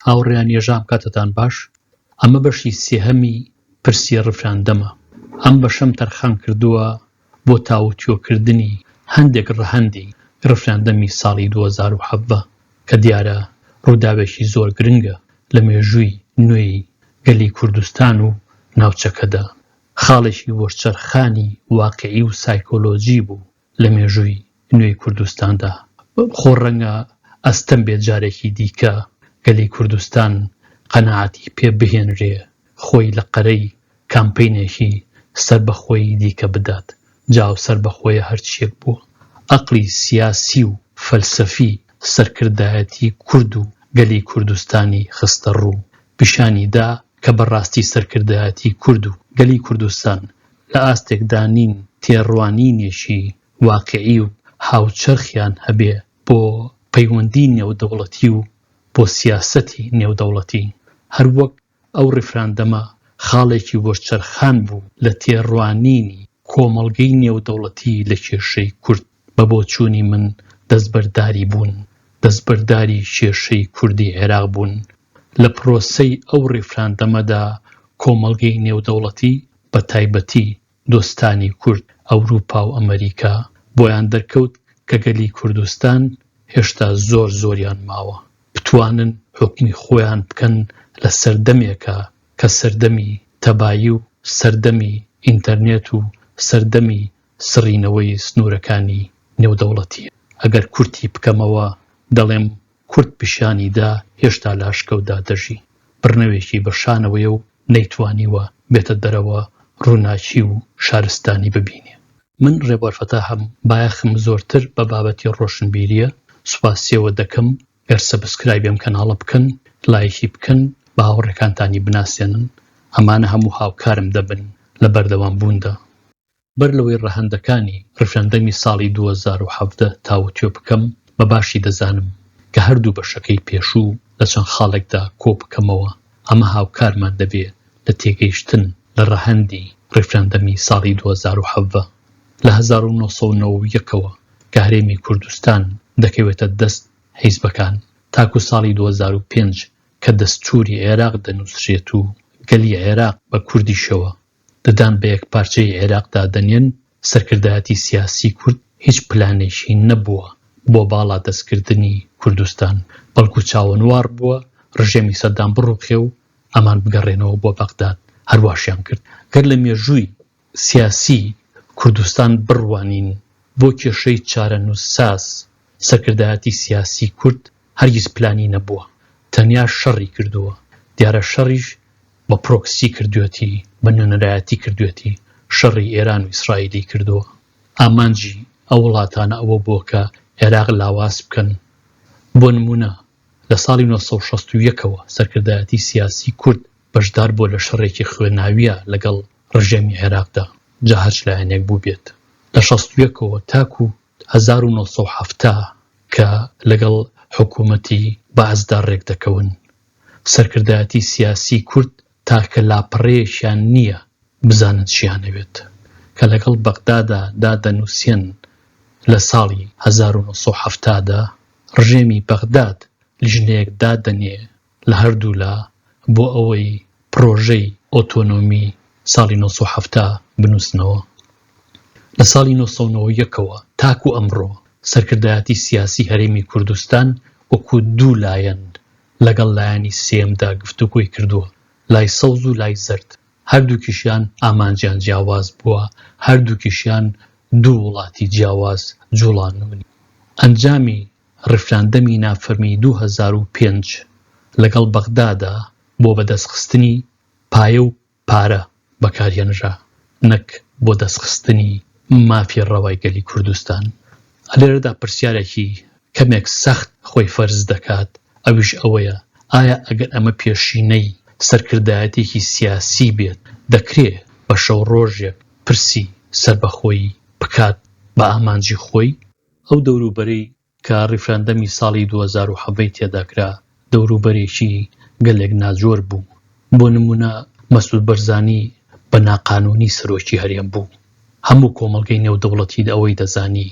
هاوڕێیان ێژام کاتتان باش. ئەمە بەشی سێهەمی پرسیە ڕفراندەمە. ئەم بەشەم تەرخان کردووە بۆ تاوتوێکردنی هەندێک ڕەهەندی ڕفراندەمی ساڵی 2017 کە دیارە ڕووداوێکی زۆر گرنگە لە مێژووی نوێی گەلی کوردستان و ناوچەکەدا. خاڵێکی وەرچەرخانی واقعی و سایکۆلۆجی بوو لە مێژووی نوێی کوردستاندا. خۆ ڕەنگە ئەستەم بێت جارێکی دیکە گەلی کوردستان قەناعەتی پێ بهێنرێ خۆی لە قەرەی کامپەینێکی سەربەخۆیی دیکە بدات. جاو سەربەخۆیە هەرچیەک بووە. ئەقڵی سیاسی و فەلسەفی سەرکردایەتی کورد و گەلی کوردستانی خستە ڕوو. پیشانی دا کە بەڕاستی سەرکردایەتی کورد و گەلی کوردستان لە ئاستێکدا نین تێڕوانینێکی واقعی و هاوچەرخیان هەبێ بۆ پەیوەندی نێودەوڵەتی و بۆ سیاسەتی نێودەوڵەتی. هەروەک ئەو ڕفراندەمە خاڵێکی وەرچەرخان بوو لە تێڕوانینی کۆمەڵگەی نێودەوڵەتی لە کێشەی کورد. بە بۆچوونی من دەستبەرداری بوون، دەستبەرداری کێشەی کوردی عێراق بوون. لە پرۆسەی ئەو ڕفراندەمەدا کۆمەڵگەی نێودەوڵەتی بە تایبەتی دۆستانی کورد ئەوروپا و ئەمریکا بۆیان دەرکەوت کە گەلی کوردستان هێشتا زۆریان ماوە بتوانن حکمی خۆیان بکەن لە سەردەمێکە کە سەردەمی تەبایی و سەردەمی ئینتەرنێت و سەردەمی سڕینەوەی سنوورەکانی نێودەوڵەتیە. ئەگەر کورتی بکەمەوە دەڵێم کورد پیشانیدا هێشتا لاشکەودا دەژی. بڕنەوێکی بەشانەوەیە و نەیتوانیوە بێتە دەرەوە ڕووناچی و شارستانی ببینێ. من ڕێبوار فەتاحم بایەخم زۆرتر بە بابەتی ڕۆشنبیریە. سوپاسیەوە دەکەم گەر سەبسکرایبێم کەناڵە بکەن، لایکی بکەن، بە هاوڕێکانتانی بناسێنن. ئەمانە هەموو هاوکارم دەبن لە بەردەوام بووندا. بەر لەوەی ڕەهەندەکانی ڕفراندەمی ساڵی 2017 تاوتوێ بکەم، بە باشی دەزانم کە هەردوو بەشەکەی پێشوو لە چەند خاڵێکدا کۆ بکەمەوە. ئەمە هاوکارمان دەبێت لە تێگەیشتن لە ڕەهەندی ڕفراندەمی ساڵی 2017. لە 1991ەوە کە هەرێمی کوردستان دەکەوێتە دەست حیزبەکان تاکو ساڵی 2005 کە دەستوری عێراق دەنووسرێت و گەلی عێراق بە کوردیشەوە دەدان بە یەک پارچەی عێراقدا دەنێن، سەرکردایەتی سیاسی کورد هیچ پلانێکی نەبووە بۆ باڵا دەستکردنی کوردستان، بەڵکو چاوەنوار بووە ڕژێمی سەدام بڕوخێ و ئەمان بگەڕێنەوە بۆ بەغداد. هەرواشیان کرد. گەر لە مێژووی سیاسی کوردستان بڕوانین بۆ کێشەی چارەنووسساز سەرکردایەتی سیاسی کورد هەرگیز پلانی نەبووە، تەنیا شەڕی کردووە. دیارە شەڕیش بە پرۆکسی کردوێتی، بە نوێنەرایەتی کردوێتی، شەڕی ئێران و ئیسرائیلی کردووە. ئامانجی ئەو وڵاتانە ئەوە بووە کە عێراق لاواز بکەن. بۆ نمونە لە ساڵی 1961ەوە سەرکردایەتی سیاسی کورد بەشدار بۆ لە شەڕێکی خوێناویە لەگەڵ ڕژێمی عێراقدا، جا هەرچ لایەنێک بوو بێت. لە 61ەوە تاکو 1970 کە لەگەڵ حکوومەتی بەعزدا ڕێک دەکەون. سەرکردایەتی سیاسی کورد تاکە لاپەڕەیەکیان نییە بزانن چیانەوێت، کە لەگەڵ بەغدادا دادەنووسێن لە ساڵی 1970دا ڕژێمی بەغداد لیژنەیەک دادەنێ لە هەردوو لا بۆ ئەوەی پرۆژەی ئۆتۆنۆمی ساڵی 1970 بنووسنەوە. لە ساڵی 1991ەوە تاکو ئەمڕۆ سەرکردایەتی سیاسی هەرێمی کوردستان وەکو دوو لایەن لەگەڵ لایەنی سێمدا گفتوگۆی کردووە، لای سەوز و لای زەرد. هەردووکیشیان ئامانجیان جیاواز بووە، هەردووکیشیان دوو وڵاتی جیاواز جوڵانونی. ئەنجامی ڕفراندەمی نافەرمی 2005 لەگەڵ بەغدادا بۆ بەدەستخستنی پایە و پارە بەکارهێنرا، نەک بۆ دەستخستنی مافی ڕەوای گەلی کوردستان. لێرەدا پرسیارێکی کەمێک سەخت خۆی فەرز دەکات، ئەویش ئەوەیە ئایا ئەگەر ئەمە پێشینەی سەرکردایەتێکی سیاسی بێت دەکرێت بە شەو ڕۆژێک پرسی سەربەخۆیی بکات بە ئامانجی خۆی؟ ئەو دەوروبەرەی کە ڕفراندەمی ساڵی 2017 تێداکرا دەوروبەرێکی گەلێک ناجۆر بوو. بۆ نمونە مەسعود بەرزانی بە ناقانونی سەرۆکی هەرێم بوو. هەموو کۆمەڵگەی نێودەوڵەتی ئەوەی دەزانی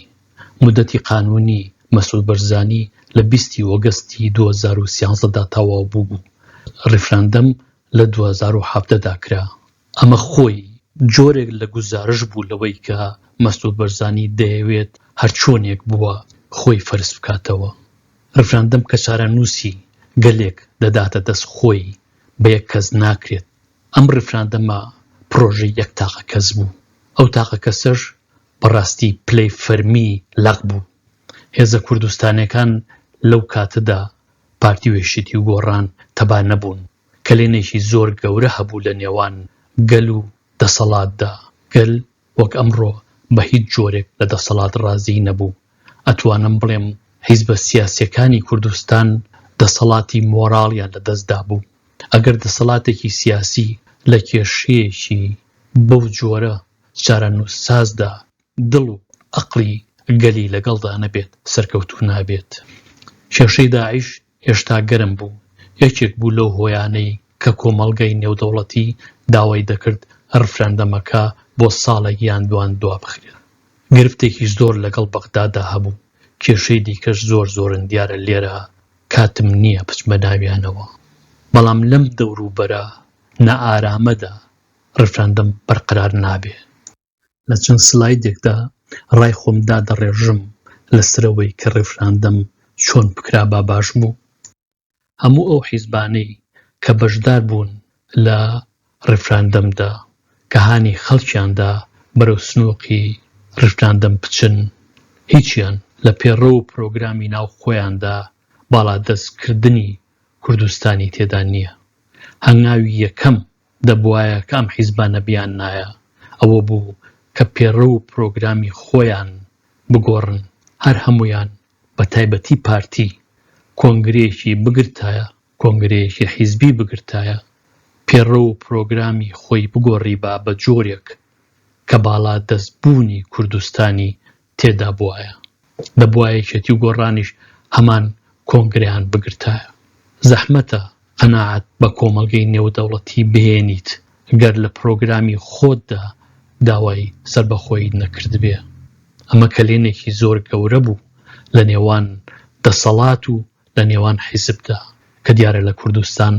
مودەتی قانونی مەسعود بەرزانی لە 20 ئۆگەستی 2013دا تەواو بوو. ڕیفراندەم لە 2017دا کرا. ئەمە خۆی جۆرێک لە گوزارش بوو لەوەی کە مەسعود بەرزانی دەیەوێت هەرچۆنێک بووە خۆی فەرز بکاتەوە. ڕیفراندەم کە چارەنووسی گەلێک دەداتە دەست خۆی بە یەک کەس ناکرێت. ئەم ڕیفراندەمە پرۆژەی یەک تاقە کەس بوو. ئەو تاقە کەسەش بەڕاستی پلەی فەرمی لەق بوو. هێزە کوردستانیەکان لەو کاتەدا پارتی وێشتی و گۆڕان تەبا نەبوون کە لێنێکی زۆر گەورە هەبوو لە نێوان گەل و دەسەڵاتدا. گەل وەک ئەمڕۆ بە هیچ جۆرێک لە دەسەڵات ڕازی نەبوو. ئەتوانم بڵێم حیزبە سیاسیەکانی کوردستان دەسەڵاتی مۆراڵیان لەدەستدا بوو. ئەگەر دەسەڵاتێکی سیاسی لە کێشەیەکی بەو جۆرە چارەنووسسازدا دڵ و عەقڵی گەلی لەگەڵدا نەبێت سەرکەوتوو نابێت. کێشەی داعش هێشتا گەرم بوو. یەکێک بوو لەو هۆیانەی کە کۆمەڵگەی نێودەوڵەتی داوای دەکرد ڕیفراندەمەکە بۆ ساڵێک یان دوان دوا بخرێت. گرفتێکی زۆر لەگەڵ بەغدادا هەبوو. کێشەی دیکەش زۆرن دیارە لێرە کاتم نییە بچمە ناویانەوە. بەڵام لەم دەوروبەرە نەئارامەدا ڕیفراندەم بەرقرار نابێ. لە چەند سلایدێکدا ڕای خۆم دادەڕێژم لەسەرەوەی کە ڕیفراندەم چۆن بکرا با باش بوو. هەموو ئەو حیزبانەی کە بەشدار بوون لە ڕیفراندەمدا کە هانی خەڵکیاندا بەرەو سنووقی ڕیفراندەم بچن، هیچیان لە پێڕەو و پرۆگرامی ناو خۆیاندا باڵادەستکردنی کوردستانی تێدا نییە. هەنگاوی یەکەم دەبوایە کە ئەم حیزبانە بیان نایە ئەوە بوو کە پێڕەو و پرۆگرامی خۆیان بگۆڕن. هەر هەمویان بە تایبەتی پارتی کۆنگرەیەکی بگرتایە، کۆنگرەیەکی حیزبی بگرتایە، پێڕەو و پرۆگرامی خۆی بگۆڕی با بە جۆرێک کە باڵادەستبوونی کوردستانی تێدا بوایە. دەبوایەکێتی و گۆڕانیش هەمان کۆنگرەیان بگرتایە. زەحمەتە قەناعەت بە کۆمەڵگەی نێودەوڵەتی بهێنیت گەر لە پرۆگرامی خۆتدا داوای سەربەخۆیی نەکرد بێ. ئەمە کەلێنێکی زۆر گەورە بوو لە نێوان دەسەڵات و لە نێوان حیزبدا کە دیارە لە کوردستان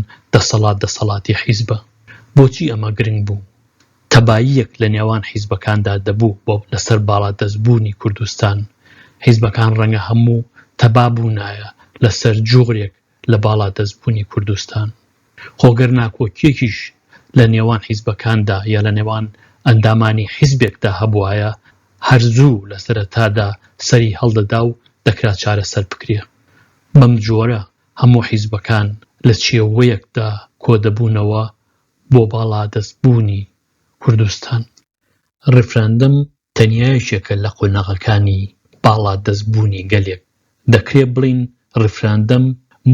دەسەڵاتی حیزبە. بۆچی ئەمە گرنگ بوو؟ تەباییەک لە نێوان حیزبەکاندا دەبوو بۆ لەسەر باڵادەستبوونی کوردستان. حیزبەکان ڕەنگە هەموو تەبا بوونایە لەسەر جۆرێک لە باڵادەستبوونی کوردستان. خۆگەر ناکۆکیەکیش لە نێوان حیزبەکاندا یا لە نێوان ئەندامانی حیزبێکدا هەبوایە هەرزوو لە سەرەتادا سەری هەڵدەدا و دەکرا چارەسەر بکرێ. بەم جۆرە هەموو حیزبەکان لە چێوەیەکدا کۆدەبوونەوە بۆ باڵادەستبوونی کوردستان. ڕیفراندەم تەنیایەکێکە لە قۆناغەکانی باڵادەستبوونی گەلێک. دەکرێت بڵین ڕیفراندەم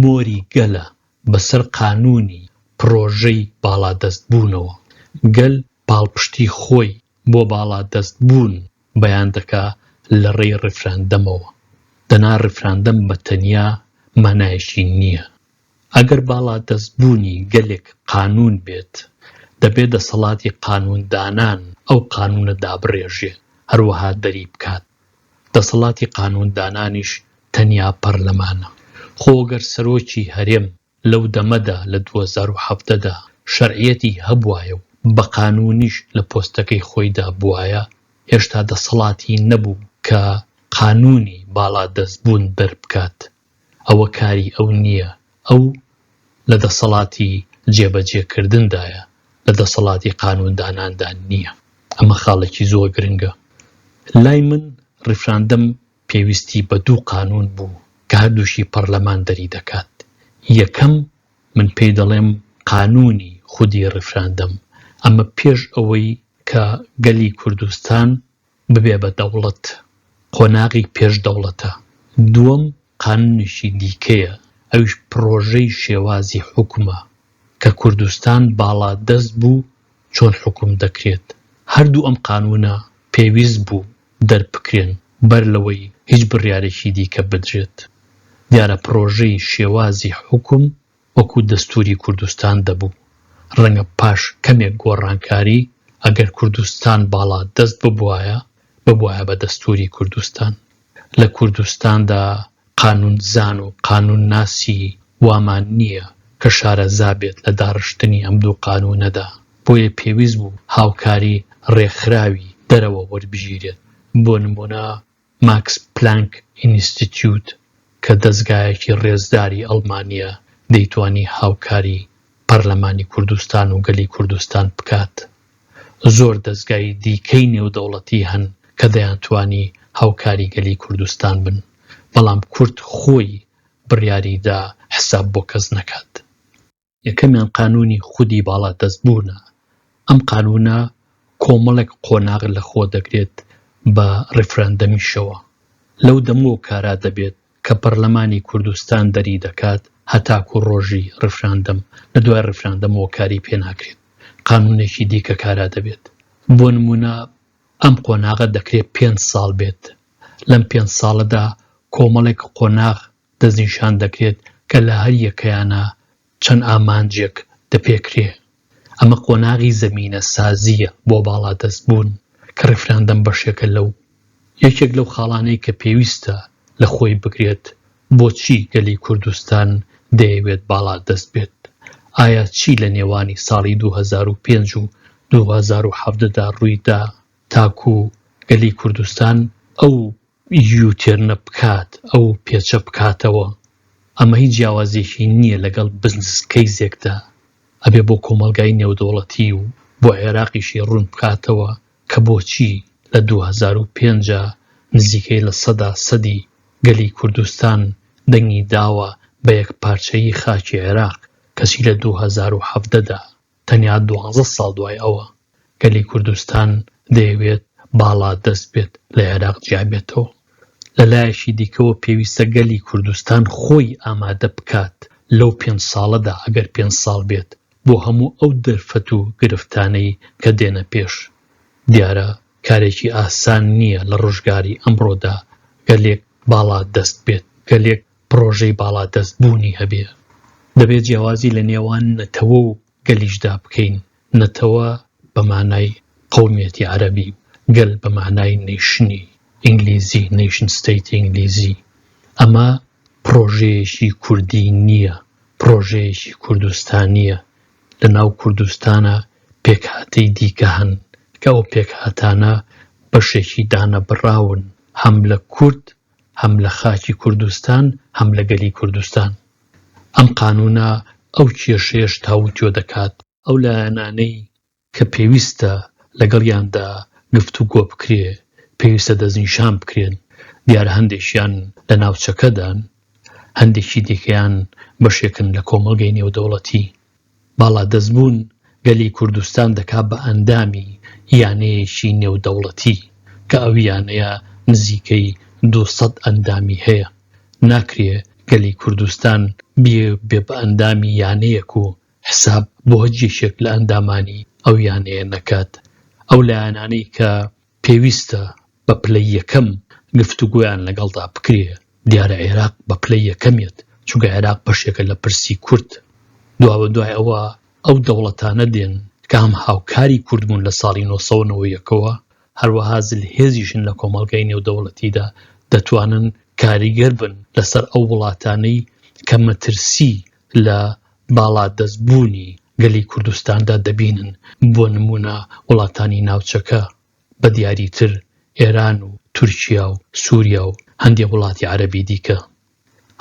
مۆری گەلە بەسەر قانونی پرۆژەی باڵادەستبوونەوە. گەل پاڵپشتی خۆی بۆ باڵادەستبوون بەیان دەکا لە ڕێی ڕیفراندەمەوە. دەنا ڕیفراندەم بە تەنیا مانایەکی نییە. ئەگەر باڵادەستبوونی گەلێک قانون بێت دەبێت دەسەڵاتی قانوندانان ئەو قانونە دابڕێژێ هەروەها دەری بکات. دەسەڵاتی قانوندانانیش تەنیا پەرلەمانە. خۆگەر سەرۆکی هەرێم لەو دەمەدا لە 2017دا شەرعیەتی هەبوایە و بە قانونیش لە پۆستەکەی خۆیدا بوایە هێشتا دەسەڵاتی نەبوو کە قانونی باڵادەستبوون دەربکات. ئەوە کاری ئەو نییە. ئەو لە دەسەڵاتی جێبەجێکردندایە، لە دەسەڵاتی قانونداناندا نییە. ئەمە خاڵێکی زۆر گرنگە. لای من ڕیفراندەم پێویستی بە دوو قانون بوو کە هەردووشی پەرلەمان دەری دەکات. یەکەم من پێی دەڵێم قانونی خودی ڕیفراندەم. ئەمە پێش ئەوەی کە گەلی کوردستان ببێ بە دەوڵەت، قۆناغی پێش دەوڵەتە. دووەم قانونیشی دیکەیە، ئەویش پرۆژەی شێوازی حکومە کە کوردستان باڵادەست بوو چۆن حکوم دەکرێت. هەردوو ئەم قانونە پێویست بوو دەربکرێن بەر لەوەی هیچ بڕیارێکی دیکە بدرێت. دیارە پرۆژەی شێوازی حکوم وەکو دەستوری کوردستان دەبوو. ڕەنگە پاش کەمێک گۆڕانکاری ئەگەر کوردستان باڵادەست ببوایە بە دەستوری کوردستان. لە کوردستاندا قانونزان و قانون ناسی وامان نییە کە شارەزا بێت لە داڕشتنی ئەم دوو قانونەدا. بۆیە پێویست بوو هاوکاری ڕێکخراوی دەرەوە وەربژیرێت. بۆ نمونە ماکس پلانک ئینستیتیوت کە دەستگایەکی ڕێزداری ئەڵمانیە دەیتوانی هاوکاری پەرلەمانی کوردستان و گەلی کوردستان بکات. زۆر دەستگای دیکەی نێودەوڵەتی هەن کە دەیانتوانی هاوکاری گەلی کوردستان بن، بەڵام کورد خۆی بڕیاریدا حساب بۆ کەس نەکات. یەکەمیان قانونی خودی باڵا دەستبوونە. ئەم قانونە کۆمەڵێک قۆناغ لە خۆ دەگرێت بە ڕێفرەندەمیشەوە. لەو دەمەوە کارا دەبێت کە پەرلەمانی کوردستان دەری دەکات هەتاکو ڕۆژی ڕێفراندەم، لە دوای ڕێفراندەمەوە کاری پێ ناکرێت. قانونێکی دیکە کارا دەبێت. بۆ نمونە ئەم قۆناغە دەکرێت 5 ساڵ بێت. لەم 5 ساڵەدا کۆمەڵێک قۆناغ دەستنیشان دەکرێت کە لە هەر یەکەیانە چەند ئامانجێک دەپێکرێ. ئەمە قۆناغی زەمینە سازیە بۆ باڵا دەستبوون کە ڕێفراندەم بەشێکە لەو. یەکێک لەو خاڵانەی کە پێویستە لە خۆی بگرێت بۆچی گەلی کوردستان دەیەوێت باڵا دەست بێت. ئایا چی لە نێوانی ساڵی 2005 و 2017دا ڕوویدا تاکو گەلی کوردستان ئەو یوتێرنە بکات، ئەو پێچە بکاتەوە؟ ئەمە هیچ جیاوازێکی نییە لەگەڵ بزنسکەی زێکدا. ئەبێ بۆ کۆمەلگای نێودەوڵەتی و بۆ عێراقیشی ڕوون بکاتەوە کە بۆچی لە 2005 نزیکەی لە سەدی گەلی کوردستان دەنگی داوە بە یەک پارچەیی خاکی عێراق، کەچی لە 2017دا تەنیا 12 ساڵ دوای ئەوە گەلی کوردستان دەیەوێت باڵا دەست بێت لە عێراق جیابێتەوە. لە لایەکی دیکەوە پێویستە گەلی کوردستان خۆی ئامادە بکات لەو 5 ساڵەدا، ئەگەر 5 ساڵ بێت، بۆ هەموو ئەو دەرفەت و گرفتانەی کە دێنە پێش. دیارە کارێکی ئاسان نییە لە ڕۆژگاری ئەمڕۆدا گەلێک باڵا دەست بێت، گەلێک پرۆژەی باڵا دەست بوونی هەبێ. دەبێت جیاوازی لە نێوان نەتەوە و گەلیشدا بکەین. نەتەوە بە مانای قەومیەتی عەرەبی، گەل بە مانای نیشنی ئینگلیزی، نیشن ستەیتی ئینگلیزی. ئەمە پرۆژەیەکی کوردی نییە، پرۆژەیەکی کوردستانیە. لە ناو کوردستانە پێکهاتەی دیکە هەن کە ئەو پێکهاتانە بەشێکی دانە بڕاون، هەم لە کورد، هەم لە خاکی کوردستان، هەم لە گەلی کوردستان. ئەم قانونە ئەو کێشەیەش تاوتوێ دەکات. ئەو لایەنانەی کە پێویستە لەگەڵیاندا گفتوگۆ بکرێ، پێویستە دەستنیشان بکرێن. دیارە هەندێکیان لە ناوچەکەدان، هەندێکی دیکەیان بەشێکن لە کۆمەڵگەی نێودەوڵەتی. باڵا دەستبوون گەلی کوردستان دەکات بە ئەندامی یانەیەکی نێودەوڵەتی کە ئەو یانەیە نزیکەی 200 ئەندامی هەیە. ناکرێ گەلی کوردستان بێ بە ئەندامی یانەیەک و حساب بۆ هەجێشێک لە ئەندامانی ئەو یانەیە نەکات. ئەو لایەنانەی کە پێویستە بە پلەی یەکەم گفتوگۆیان لەگەڵدا بکرێ، دیارە عێراق بە پلەی یەکەمێت، چونکە عێراق بەشێکە لە پرسی کورد. دوا دوای ئەوە ئەو دەوڵەتانە دێن کە هەم هاوکاری کورد بوون لە ساڵی 1990ەوە، هەروەها زلهێزیشن لە کۆمەڵگەی نێودەوڵەتیدا، دەتوانن کاریگەر بن لەسەر ئەو وڵاتانەی کە مەترسی لە باڵا دەستبوونی گەلی کوردستاندا دەبینن. بۆ نمونە وڵاتانی ناوچەکە بە دیاریتر ئێران و تورکیا و سووریا و هەندێک وڵاتی عەرەبی دیکە.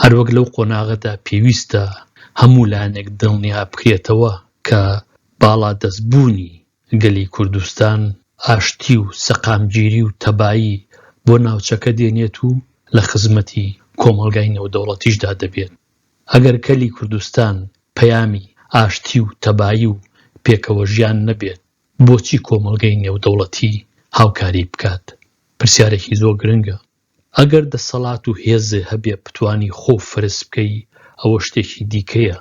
هەروەک لەو قۆناغەدا پێویستە هەموو لایەنێک دڵنیا بکرێتەوە کە باڵا دەستبوونی گەلی کوردستان ئاشتی و سەقامگیری و تەبایی بۆ ناوچەکە دێنێت و لە خزمەتی کۆمەڵگای نێودەوڵەتیشدا دەبێت. ئەگەر گەلی کوردستان پەیامی ئاشتی و تەبایی و پێکەوە ژیان نەبێت، بۆچی کۆمەڵگەی نێودەوڵەتی هاوکاری بکات؟ پرسیارێکی زۆر گرنگە. ئەگەر دەسەڵات و هێزێ هەبێ بتوانی خۆ فرس بکەی، ئەوە شتێکی دیکەیە،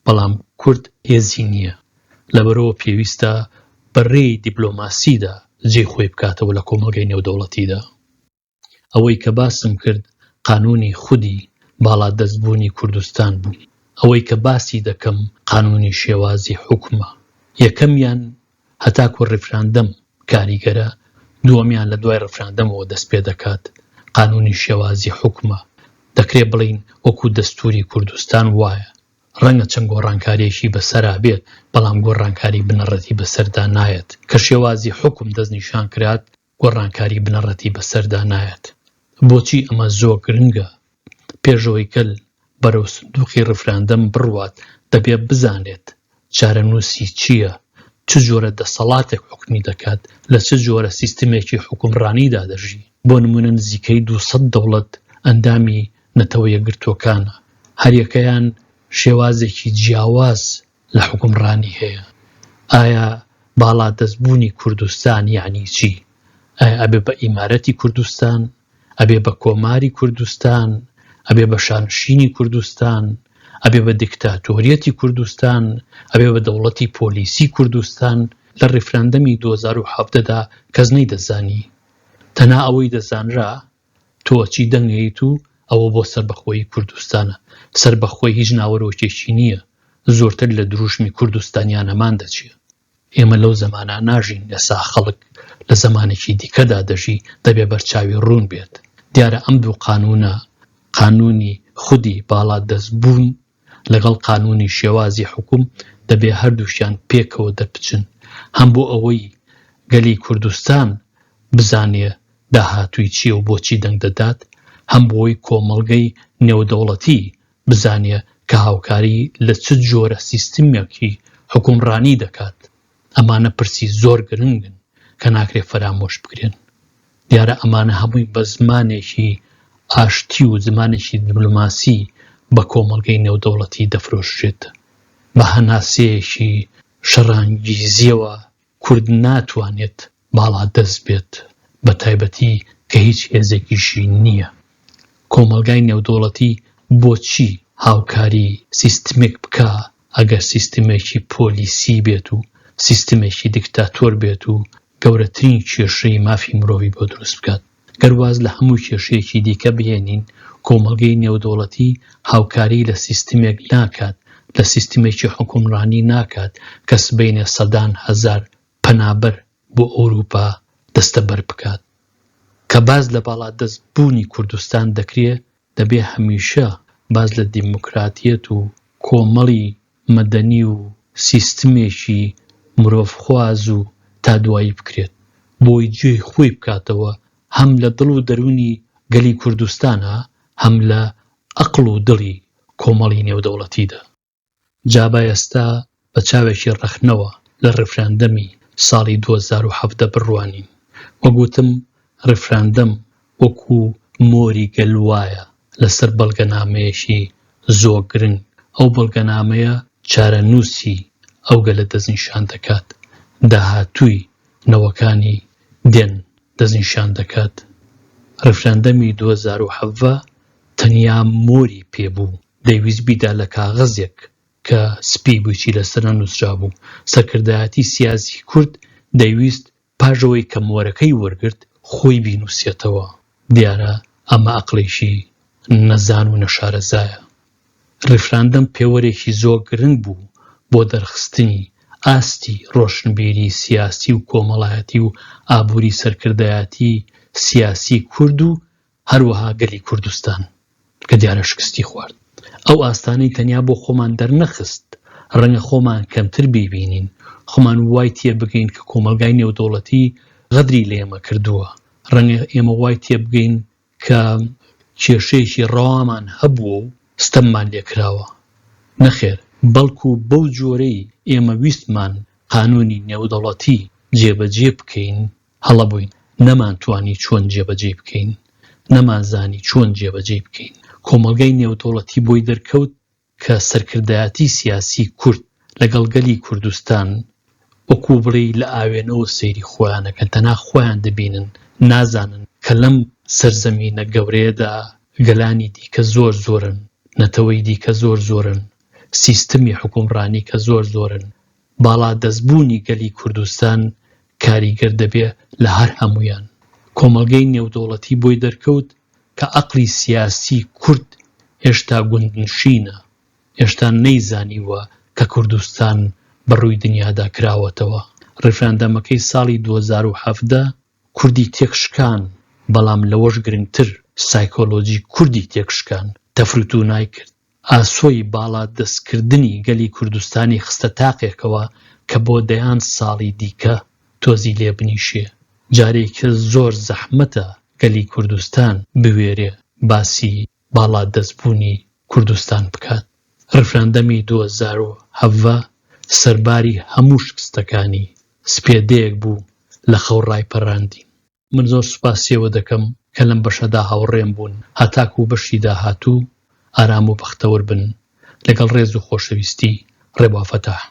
بەڵام کورد هێزی نییە. لەبەرەوە پێویستە بەڕێی دیپلۆماسیدا جێی خۆی بکاتەوە لە کۆمەڵگەی نێودەوڵەتیدا. ئەوەی کە باسم کرد قانونی خودی باڵا دەستبوونی کوردستان بوو. ئەوەی کە باسی دەکەم قانونی شێوازی حکومە. یەکەمیان هەتاکو ڕێفراندەم کاریگەرە، دووەمیان لە دوای ڕێفراندەمەوە دەست پێ دەکات. قانونی شێوازی حکومە دەکرێت بڵین وەکو دەستوری کوردستان وایە ڕەنگە چەند گۆڕانکاریەکی بەسەرا بێت بەڵام گۆڕانکاری بنەڕەتی بەسەردا نایەت کە شێوازی حکم دەستنیشان کرات گۆڕانکاری بنەڕەتی بەسەردا نایەت بۆچی ئەمە زۆر گرنگە پێشەوەی کەل بەرەو سندوقی ڕفراندەم بڕوات دەبێت بزانێت چارەنووسی چییە چ جۆرە دەسەڵاتێک حکمی دەکات لە چ جۆرە سیستمێکی حکومڕانیدا دەژی بۆ نمونە نزیکەی 200 دەوڵەت ئەندامی نەتەوە یەکگرتووەکانە هەریەکەیان شێوازێکی جیاواز لە حکومڕانی هەیە ئایا باڵادەستبوونی کوردستان یعنی چی ئایا ئەبێ بە ئیمارەتی کوردستان ئەبێ بە کۆماری کوردستان ئەبێ بە شانشینی کوردستان ئەبێ بە دیکتاتۆریەتی کوردستان ئەبێ بە دەوڵەتی پۆلیسی کوردستان لە ڕێفراندەمی 2017دا کەس نەیدەزانی تەنها ئەوەی دەزانرا تۆ چی دەنگەیت و ئەوە بۆ سەربەخۆیی کوردستانە سەربەخۆی هیچ ناوەرۆکێکی نییە زۆرتر لە دروشمی کوردستانیانەمان دەچێت ئێمە لەو زەمانە ناژین ئێستا خەڵک لە زەمانێکی دیکەدا دەژی دەبێ بەرچاوی ڕوون بێت دیارە ئەم دوو قانونە قانونی خودی باڵادەستبوون لەگەڵ قانونی شێوازی حکوم دەبێ هەردووشیان پێکەوە دەربچن هەم بۆ ئەوەی گەلی کوردستان بزانێ داهاتووی چییە و بۆچی دەنگ دەدات هەم بۆی کۆمەڵگەی نێودەوڵەتی بزانێ کە هاوکاری لە چ جۆرە سیستمێکی حکومڕانی دەکات ئەمانە پرسی زۆر گرنگن کە ناکرێت فەرامۆش بکرێن دیارە ئەمانە هەمووی بە زمانێکی ئاشتی و زمانێکی دیپلۆماسی بە کۆمەڵگەی نێودەوڵەتی دەفرۆشرێت بە هەناسەیەکی شەڕانگیزیەوە کورد ناتوانێت باڵادەست بێت بە تایبەتی کە هیچ هێزێکیشی نییە کۆمەلگای نێودەوڵەتی بۆچی هاوکاری سیستمێک بکە ئەگەر سیستمێکی پۆلیسی بێت و سیستمێکی دیکتاتۆر بێت و گەورەترین کێشەی مافی مرۆڤی بۆ دروست بکات گەرواز لە هەموو کێشەیەکی دیکە بهێنین کۆمەلگەی نێودەوڵەتی هاوکاری لە سیستمێک ناکات لە سیستمێکی حکومڕانی ناکات کە سبەینە سەدان هەزار پەنابەر بۆ ئەوروپا دەستەبەر بکات کە باز لە باڵادەستبوونی کوردستان دەکرێت دەبێ هەمیشە باز لە دیموکراتیەت و کۆمەڵی مەدەنی و سیستمێکی مرۆڤخواز و تا دوایی بکرێت بۆی گوێی خۆی بکاتەوە هەم لە دڵ و دەرونی گەلی کوردستانە هەم لە عەقڵ و دڵی کۆمەڵی نێودەوڵەتیدا جابە ئێستا بە چاوێکی ڕەخنەوە لە ڕێفراندەمی ساڵی 2017 بڕوانین وەگوتم ڕێفراندەم وەکو مۆری گەلوایە لەسەر بەڵگەنامەیەکی زۆر گرنگ ئەو بەڵگەنامەیە چارەنووسی ئەو گەلە دەستنیشان دەکات داهاتووی نەوەکانی دێن دەستنیشان دەکات ڕێفراندەمی 2017 تەنیا مۆری پێبوو دەیویست بیدا لە کاغەزێک کە سپی بوویکی لەسەر نووسرا بوو سەرکردایەتی سیاسی کورد دەیویست پاژەوەی کە مۆرەکەی وەرگرت خۆی بینووسێتەوە دیارە ئەمە عەقڵێکی نەزان و نەشارەزایە ڕێفراندەم پێوەرێکی زۆر گرنگ بوو بۆ دەرخستنی ئاستی ڕۆشنبیری سیاسی و کۆمەڵایەتی و ئابووری سەرکردایەتی سیاسی کورد و هەروەها گەلی کوردستان کە دیارە شکستی خوارد ئەو ئاستانەی تەنیا بۆ خۆمان دەرنەخست ڕەنگە خۆمان کەمتر بیبینین خۆمان وای تێ بگەین کە کۆمەلگای نێودەوڵەتی غەدری لە ئێمە کردووە ڕەنگە ئێمە وای تێ بگەین کە کێشەیەکی ڕەوامان هەبووە و ستەممان لێکراوە نەخێر بەڵکو بەو جۆرەی ئێمە ویستمان قانونی نێودەوڵەتی جێبەجێ بکەین هەڵەبووین نەمانتوانی چۆن جێبەجێ بکەین نەمانزانی چۆن جێبەجێ بکەین کۆمەلگای نێودەوڵەتی بۆی دەرکەوت کە سەرکردایەتی سیاسی کورد لەگەڵ گەلی کوردستان وەکو بڵێ لە ئاوێنەوە سەیری خۆیانەکەن تەنها خۆیان دەبینن نازانن کە لەم سەرزەمینە گەورەیەدا گەلانی دیکە زۆر زۆرن نەتەوەی دیکە زۆر زۆرن سیستمی حکومڕانی کە زۆر زۆرن باڵادەستبوونی گەلی کوردستان کاریگەر دەبێ لە هەر هەمویان کۆمەلگەی نێودەوڵەتی بۆی دەرکەوت کە عەقڵی سیاسی کورد هێشتا گوندنشینە هێشتا نەیزانیوە کە کوردستان بەڕووی دنیادا کراوەتەوە ڕێفراندەمەکەی ساڵی 2017 کوردی تێکشکان بەڵام لەوەش گرنگتر سایکۆلۆجی کوردی تێکشکان تەفروت و نایکرد. ئاسۆی باڵا دەستکردنی گەلی کوردستانی خستە تاقێکەوە کە بۆ دەیان ساڵی دیکە تۆزی لێ بنیشێ. جارێکە زۆر زەحمەتە گەلی کوردستان بوێرێ باسی باڵا دەستبوونی کوردستان بکات. ڕفراندەمی 2017 سەرباری هەموو شکستەکانی سپێدەیەک بوو لە خەو ڕایپەڕاندین. من زۆر سوپاسیەوە دەکەم کە لەم بەشەدا هاوڕێم بوون هەتاکو بەشی داهاتوو ئارام و بەختەوەر بن. لەگەڵ ڕێز و خۆشەویستی ڕێبا فەتاح.